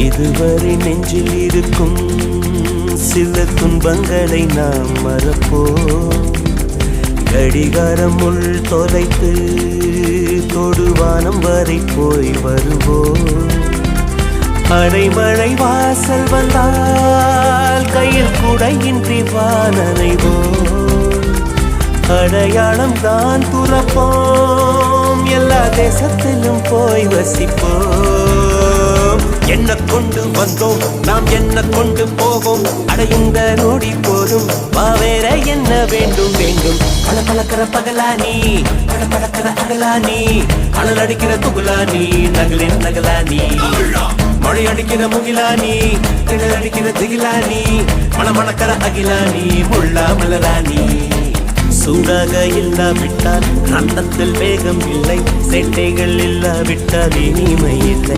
இதுவரை நெஞ்சில் இருக்கும் சில துன்பங்களை நாம் மறப்போம். கடிகாரம் உள் தொலைத்து தொடுவானம் வரை போய் வருவோம். அடைமழை வாசல் வந்தால் கையில் குடையின்றி வானனைவோம். அடையாளம் தான் துறப்போம், எல்லா தேசத்திலும் போய் வசிப்போம். என்ன கொண்டு வந்தோம் நாம் என்ன கொண்டு போவோம், அடையுந்த நோடி போதும் வா வேற என்ன வேண்டும் வேண்டும். பல பழக்கிற பகலானி பட பழக்கிற அகலானி, அனல் அடிக்கிற துகுலானி நகலின் நகலானி, மழை அடிக்கிற முகிலானி திடல் அடிக்கிற திகிலானி, மணமணக்கிற அகிலானி முள்ளா மலராணி. சூடாக இல்லாவிட்டால் ரத்தத்தில் வேகம் இல்லை, சேட்டைகள் இல்லாவிட்டால் இனிமை இல்லை.